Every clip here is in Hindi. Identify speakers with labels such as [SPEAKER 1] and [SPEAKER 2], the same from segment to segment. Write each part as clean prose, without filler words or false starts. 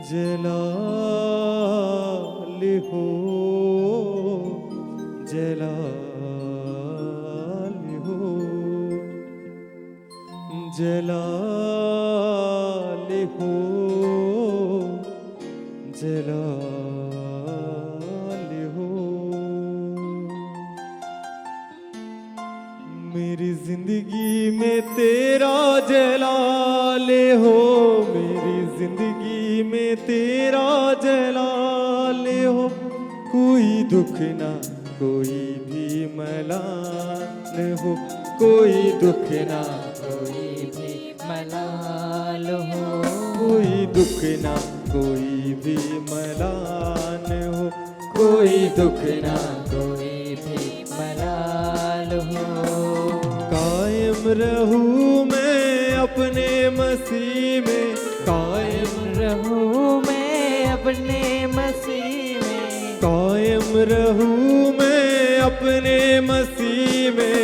[SPEAKER 1] जलाल हो, जलाल हो, जलाल हो, जलाल हो। मेरी जिंदगी में तेरा जलाल हो, मेरी जिंदगी में तेरा जलाल हो। कोई दुख ना कोई भी मलाल हो, कोई दुख ना
[SPEAKER 2] कोई भी मलाल हो,
[SPEAKER 1] कोई दुख ना कोई भी मलाल हो, कोई दुख ना
[SPEAKER 2] कोई भी मलाल हो।
[SPEAKER 1] कायम रहूं मैं अपने मसीह में, कायम
[SPEAKER 2] रहूं मैं अपने मसीह में,
[SPEAKER 1] कायम रहूं मैं अपने मसीह में।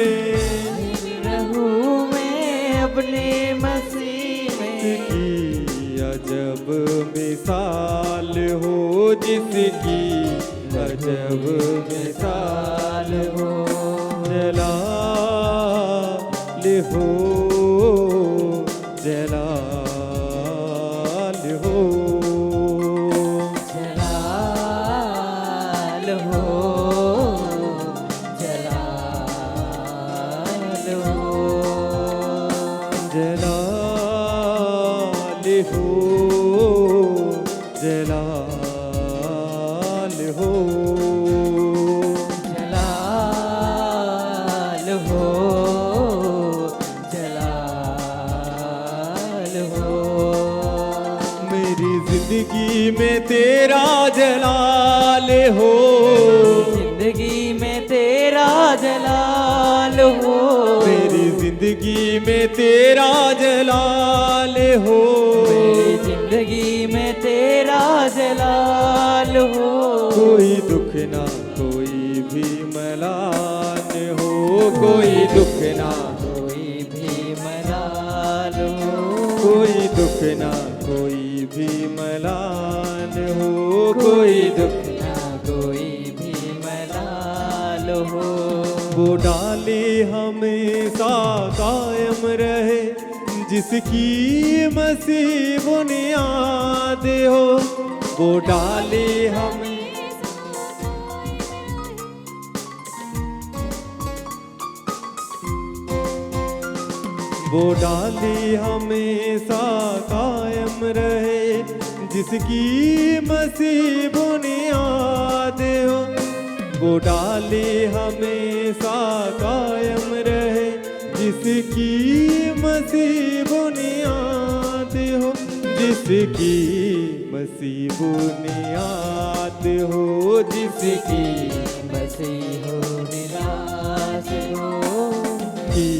[SPEAKER 2] रहूं मैं अपने मसीह में।
[SPEAKER 1] जिसकी अजब मिसाल हो, जिसकी अजब मिसाल हो। जलाल हो, जलाल हो,
[SPEAKER 2] जलाल हो, जलाल हो,
[SPEAKER 1] जलाल हो, जलाल हो,
[SPEAKER 2] जलाल हो, जलाल हो।
[SPEAKER 1] मेरी जिंदगी में तेरा जलाल हो,
[SPEAKER 2] जिंदगी में तेरा जलाल हो,
[SPEAKER 1] मेरी जिंदगी में तेरा जलाल हो।
[SPEAKER 2] मेरी जिंदगी में तेरा जलाल हो।
[SPEAKER 1] कोई दुख ना कोई भी मलाल हो, कोई दुख ना
[SPEAKER 2] कोई भी मलाल हो,
[SPEAKER 1] कोई दुख ना कोई भी मलाल हो, कोई दुख
[SPEAKER 2] ना कोई भी मलाल हो।
[SPEAKER 1] वो डाले हमेशा कायम रहे, जिसकी मसीह बुनियाद हो। वो डाले हमें वो डाले हमेशा कायम रहे, जिसकी मसीह बुनियाद हो। वो डाले हमेशा कायम रहे, जिसकी मसीह बुनियाद हो, जिसकी मसीह बुनियाद हो, जिसकी
[SPEAKER 2] मसीह निराश हो,
[SPEAKER 1] की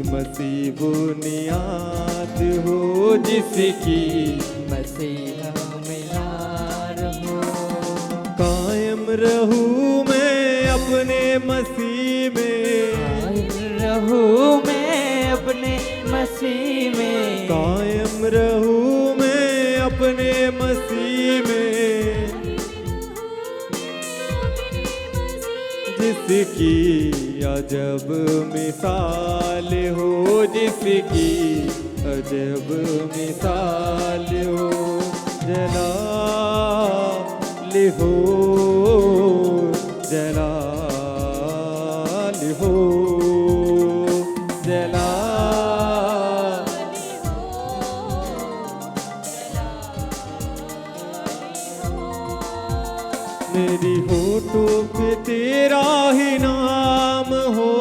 [SPEAKER 1] मसीह बुनियाद हो, जिसकी
[SPEAKER 2] मसीह मिलार हो।
[SPEAKER 1] कायम रहूं मैं अपने मसीह में,
[SPEAKER 2] कायम रहूं मैं अपने मसीह में,
[SPEAKER 1] कायम रहूं मैं अपने मसीह में। जिसकी अजब मिसाल हो, जिसकी अजब मिसाल हो। जलाल हो, जलाल हो, जलाल। मेरी होठों पे तेरा ही नाम हो,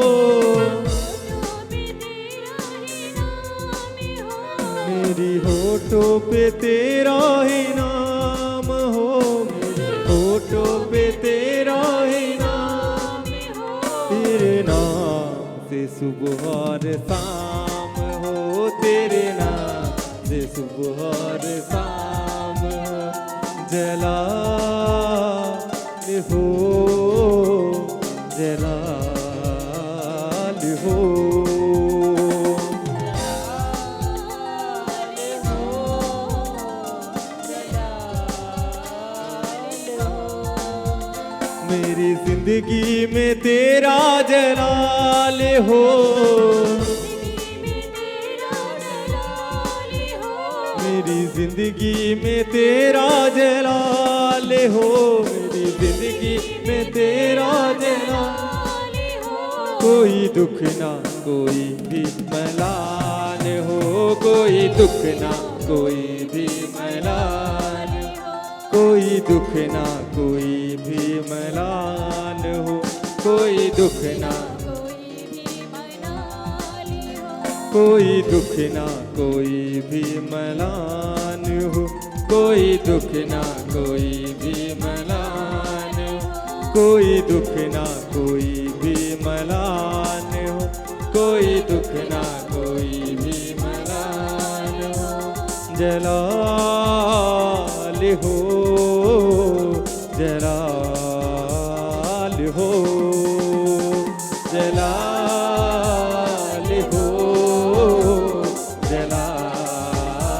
[SPEAKER 1] मेरी होठों पे तेरा ही नाम हो, मेरी होठों पे तेरा ही नाम हो। तेरे नाम से सुबह और शाम हो, तेरे नाम से सुबह और शाम हो। जलाल हो, जलाल हो,
[SPEAKER 2] जलाल हो, जलाल
[SPEAKER 1] मेरी जिंदगी में तेरा जलाल हो, मेरी जिंदगी में तेरा जलाल हो, मेरी जिंदगी में तेरा जलाल हो। कोई दुख ना कोई भी मलाल हो, कोई दुख ना कोई भी मलाल, कोई दुख ना कोई भी मलाल हो, कोई दुख ना कोई दुख ना कोई भी मलाल हो, कोई दुख ना कोई भी मलाल हो, कोई दुख ना कोई भी मलाल हो, कोई दुख ना कोई भी मलाल हो। जलाल हो, जलाल हो, जलाल हो, जलाल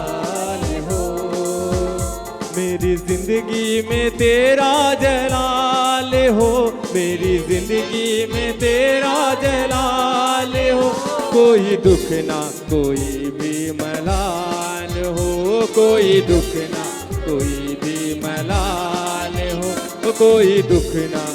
[SPEAKER 1] हो। मेरी जिंदगी में तेरा जलाल हो, मेरी जिंदगी में तेरा जलाल हो। कोई दुख ना कोई भी मलाल हो, कोई दुख ना कोई भी मलाल हो, कोई दुख ना